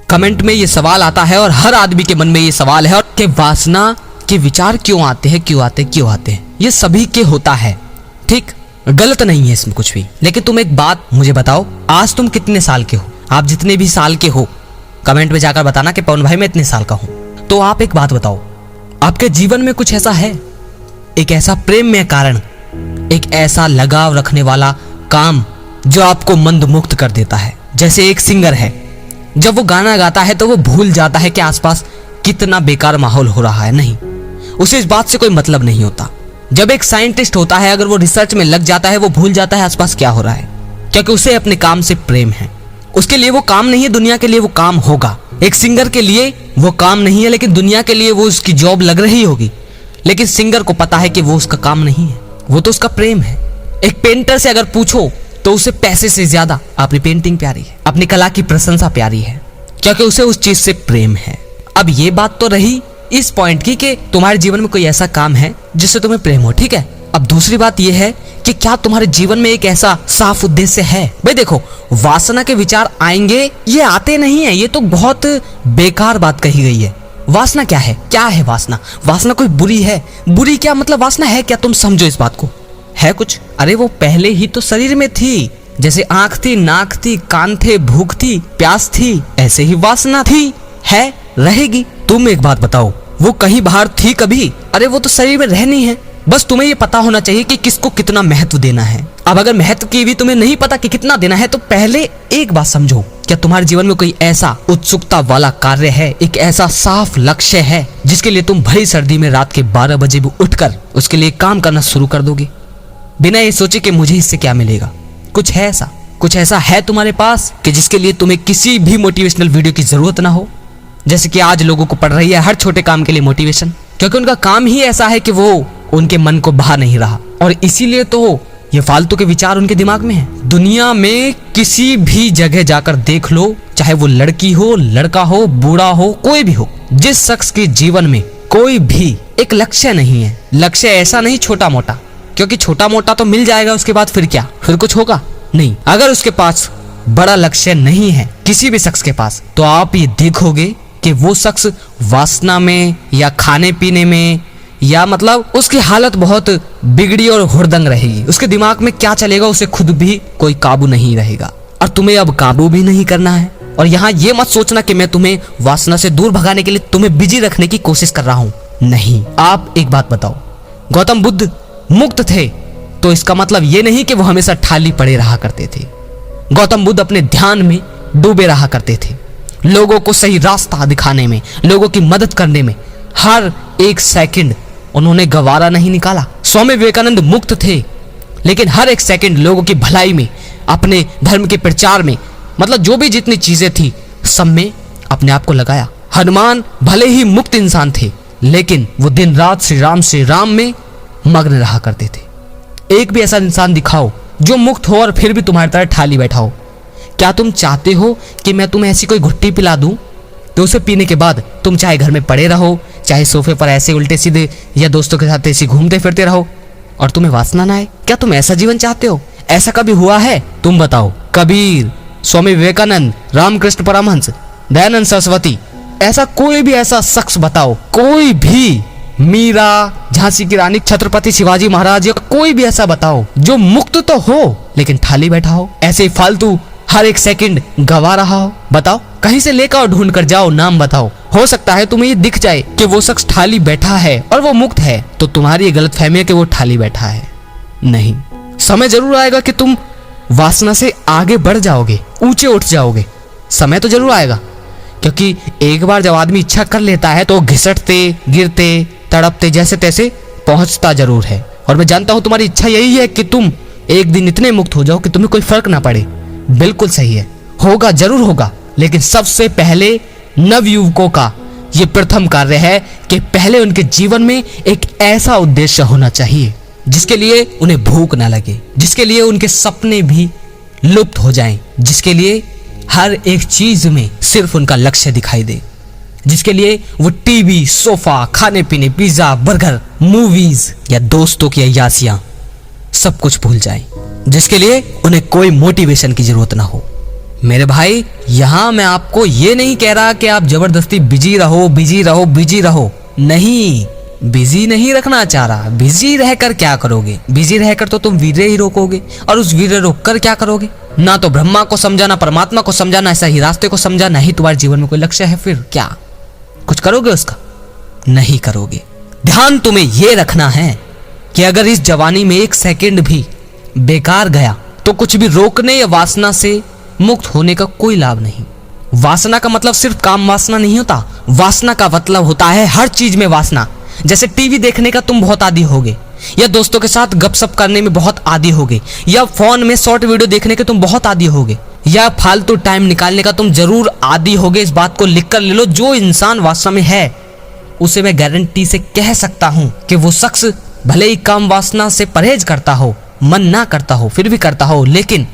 Comment में ये सवाल आता है और हर आदमी के मन में ये सवाल है कि वासना के विचार क्यों आते हैं, क्यों आते हैं। ये सभी के होता है, ठीक, गलत नहीं है इसमें कुछ भी। लेकिन तुम एक बात मुझे बताओ, आज तुम कितने साल के हो? आप जितने भी साल के हो कमेंट में जाकर बताना कि पवन भाई मैं इतने साल का हूं। तो आप एक बात बताओ, आपके जीवन में कुछ ऐसा है, एक ऐसा प्रेम में कारण, एक ऐसा लगाव रखने वाला काम जो आपको मंदमुक्त कर देता है? जैसे एक सिंगर है, जब वो गाना गाता है तो वो भूल जाता है कि आसपास कितना बेकार माहौल हो रहा है। नहीं, उसे इस बात से कोई मतलब नहीं होता। जब एक साइंटिस्ट होता है, अगर वो रिसर्च में लग जाता है, वो भूल जाता है आसपास क्या हो रहा है, क्योंकि उसे अपने काम से प्रेम है। उसके लिए वो काम नहीं है, दुनिया के लिए वो काम होगा। एक सिंगर के लिए वो काम नहीं है, लेकिन दुनिया के लिए वो उसकी जॉब लग रही होगी। लेकिन सिंगर को पता है कि वो उसका काम नहीं है, वो तो उसका प्रेम है। एक पेंटर से अगर पूछो तो उसे पैसे से ज्यादा अपनी पेंटिंग प्यारी है, अपनी कला की प्रशंसा प्यारी है, क्योंकि उसे उस चीज से प्रेम है। अब ये बात तो रही इस पॉइंट की कि तुम्हारे जीवन में कोई ऐसा काम है जिससे तुम्हें प्रेम हो, ठीक है। अब दूसरी बात यह है कि क्या तुम्हारे जीवन में एक ऐसा साफ उद्देश्य है? भाई देखो, वासना के विचार आएंगे, ये आते नहीं है, ये तो बहुत बेकार बात कही गई है। वासना क्या है? क्या है वासना? वासना कोई बुरी है? बुरी क्या मतलब वासना है क्या? तुम समझो इस बात को। है कुछ? अरे वो पहले ही तो शरीर में थी, जैसे आंख थी, नाक थी, कान थे, भूख थी, प्यास थी, ऐसे ही वासना थी, है, रहेगी। तुम एक बात बताओ, वो कहीं बाहर थी कभी? अरे वो तो शरीर में रहनी है। बस तुम्हें ये पता होना चाहिए कि किसको कितना महत्व देना है। अब अगर महत्व की भी तुम्हें नहीं पता कि कितना देना है, तो पहले एक बात समझो, क्या तुम्हारे जीवन में कोई ऐसा उत्सुकता वाला कार्य है, एक ऐसा साफ लक्ष्य है जिसके लिए तुम भरी सर्दी में रात के 12 बजे भी उठकर उसके लिए काम करना शुरू कर दोगे, बिना ये सोचे कि मुझे इससे क्या मिलेगा? कुछ है ऐसा? कुछ ऐसा है तुम्हारे पास कि जिसके लिए तुम्हें किसी भी मोटिवेशनल वीडियो की जरूरत ना हो? जैसे कि आज लोगों को पड़ रही है हर छोटे काम के लिए मोटिवेशन, क्योंकि उनका काम ही ऐसा है कि वो उनके मन को भा नहीं रहा, और इसीलिए तो ये फालतू के विचार उनके दिमाग में है। दुनिया में किसी भी जगह जाकर देख लो, चाहे वो लड़की हो, लड़का हो, बूढ़ा हो, कोई भी हो, जिस शख्स के जीवन में कोई भी एक लक्ष्य नहीं है, लक्ष्य ऐसा नहीं छोटा मोटा, क्योंकि छोटा मोटा तो मिल जाएगा, उसके बाद फिर क्या, फिर कुछ होगा नहीं। अगर उसके पास बड़ा लक्ष्य नहीं है किसी भी शख्स के पास, तो आप ये देखोगे कि वो शख्स वासना में या खाने पीने में, या मतलब उसकी हालत बहुत बिगड़ी और हुड़दंग रहेगी। उसके दिमाग में क्या चलेगा उसे खुद भी कोई काबू नहीं रहेगा, और तुम्हें अब काबू भी नहीं करना है। और यहाँ ये मत सोचना कि मैं तुम्हें वासना से दूर भगाने के लिए तुम्हें बिजी रखने की कोशिश कर रहा हूँ, नहीं। आप एक बात बताओ, गौतम बुद्ध मुक्त थे तो इसका मतलब ये नहीं कि वो हमेशा खाली पड़े रहा करते थे। गौतम बुद्ध अपने ध्यान में डूबे रहा करते थे, लोगों को सही रास्ता दिखाने में, लोगों की मदद करने में हर एक सेकंड उन्होंने गवारा नहीं निकाला। स्वामी विवेकानंद मुक्त थे, लेकिन हर एक सेकंड लोगों की भलाई में, अपने धर्म के प्रचार में, मतलब जो भी जितनी चीजें थी सब में अपने आप को लगाया। हनुमान भले ही मुक्त इंसान थे, लेकिन वो दिन रात श्री राम में मग्न रहा करते थे। एक भी ऐसा इंसान दिखाओ जो मुक्त हो और फिर भी तुम्हारी तरह ठाली बैठा हो। क्या तुम चाहते हो कि मैं तुम्हें ऐसी कोई घुट्टी पिला दूं तो उसे पीने के बाद तुम चाहे घर में पड़े रहो, चाहे सोफे पर ऐसे उल्टे सीधे या दोस्तों के साथ ऐसे घूमते फिरते रहो और तुम्हें वासना ना आए? क्या तुम ऐसा जीवन चाहते हो? ऐसा कभी हुआ है? तुम बताओ। कबीर, स्वामी विवेकानंद, रामकृष्ण परमहंस, दयानंद सरस्वती, ऐसा कोई भी ऐसा शख्स बताओ, कोई भी, मीरा, झांसी की रानी, छत्रपति शिवाजी महाराज, या कोई भी ऐसा बताओ जो मुक्त तो हो लेकिन थाली बैठा हो, ऐसे ही फालतू हर एक सेकंड गवा रहा हो? बताओ, कहीं से लेकर ढूंढ कर जाओ, नाम बताओ। हो सकता है तुम्हें ये दिख जाए कि वो शख्स ठाली बैठा है और वो मुक्त है, तो तुम्हारी ये गलत फहमी है कि वो ठाली बैठा है। नहीं, समय जरूर आएगा कि तुम वासना से आगे बढ़ जाओगे, ऊंचे उठ जाओगे। समय तो जरूर आएगा, क्योंकि एक बार जब आदमी इच्छा कर लेता है तो घिसटते, गिरते, तड़पते, जैसे तैसे पहुंचता जरूर है। और मैं जानता हूं तुम्हारी इच्छा यही है कि तुम एक दिन इतने मुक्त हो जाओ कि तुम्हें कोई फर्क ना पड़े। बिल्कुल सही है, होगा, जरूर होगा, लेकिन सबसे पहले नवयुवकों का ये प्रथम कार्य है कि पहले उनके जीवन में एक ऐसा उद्देश्य होना चाहिए जिसके लिए उन्हें भूख ना लगे, जिसके लिए उनके सपने भी लुप्त हो जाएं, जिसके लिए हर एक चीज में सिर्फ उनका लक्ष्य दिखाई दे, जिसके लिए वो टीवी, सोफा, खाने पीने, पिज्जा, बर्गर, मूवीज या दोस्तों की अय्यासियां सब कुछ भूल जाएं, जिसके लिए उन्हें कोई मोटिवेशन की जरूरत ना हो। मेरे भाई, यहाँ मैं आपको ये नहीं कह रहा कि आप जबरदस्ती बिजी रहो बिजी रहो बिजी रहो, नहीं, बिजी नहीं रखना चाह रहा। बिजी रहकर क्या करोगे? बिजी रहकर तो तुम वीर्य ही रोकोगे, और उस वीर्य रोक कर क्या करोगे? ना तो ब्रह्मा को समझा, ना परमात्मा को समझा, ना ऐसा ही रास्ते को समझा, ना ही तुम्हारे जीवन में कोई लक्ष्य है। फिर क्या कुछ करोगे उसका? नहीं करोगे। ध्यान तुम्हें यह रखना है कि अगर इस जवानी में एक सेकंड भी बेकार गया तो कुछ भी रोकने या वासना से मुक्त होने का कोई लाभ नहीं। वासना का मतलब सिर्फ काम वासना नहीं होता, वासना का मतलब होता है हर चीज में वासना। जैसे टीवी देखने का तुम बहुत आदी होगे, या दोस्तों के साथ गपशप करने में बहुत आदी होगे, या फोन में शॉर्ट वीडियो देखने के तुम बहुत आदी होगे, या फालतू टाइम निकालने का तुम जरूर आदी होगे। इस बात को लिख कर ले लो। जो इंसान वासना में है उसे मैं गारंटी से कह सकता हूं कि वो शख्स भले ही काम वासना से परहेज करता हो, मन ना करता हो, फिर भी करता हो, लेकिन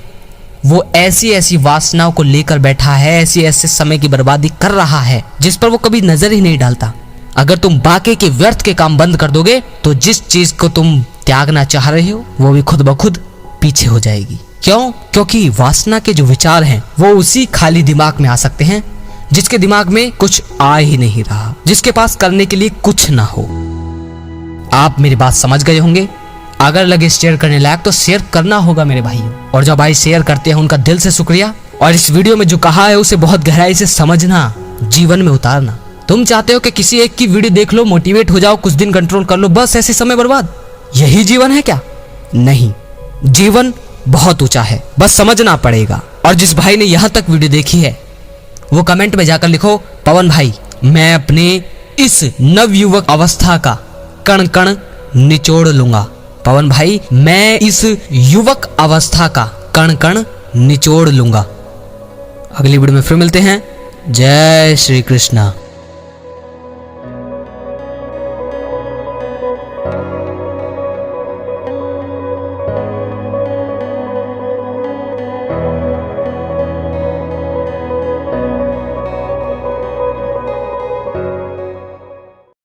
वो ऐसी ऐसी वासनाओं को लेकर बैठा है, ऐसी ऐसे समय की बर्बादी कर रहा है जिस पर वो कभी नजर ही नहीं डालता। अगर तुम बाकी के व्यर्थ के काम बंद कर दोगे तो जिस चीज को तुम त्यागना चाह रहे हो वो भी खुद ब खुद पीछे हो जाएगी। क्यों? क्योंकि वासना के जो विचार हैं वो उसी खाली दिमाग में आ सकते हैं जिसके दिमाग में कुछ आ ही नहीं रहा, जिसके पास करने के लिए कुछ ना हो। आप मेरी बात समझ गए होंगे। अगर लगे शेयर करने लायक तो शेयर करना होगा मेरे भाइयों। और जो भाई शेयर करते हैं उनका दिल से शुक्रिया। और इस वीडियो में जो कहा है उसे बहुत गहराई से समझना, जीवन में उतारना। तुम चाहते हो कि किसी एक की वीडियो देख लो, मोटिवेट हो जाओ, कुछ दिन कंट्रोल कर लो, बस ऐसे समय बर्बाद, यही जीवन है क्या? नहीं, जीवन बहुत ऊंचा है, बस समझना पड़ेगा। और जिस भाई ने यहां तक वीडियो देखी है वो कमेंट में जाकर लिखो, पवन भाई मैं अपने इस नवयुवक अवस्था का कण कण निचोड़ लूंगा। पवन भाई मैं इस युवक अवस्था का कण कण निचोड़ लूंगा। अगली वीडियो में फिर मिलते हैं। जय श्री कृष्णा।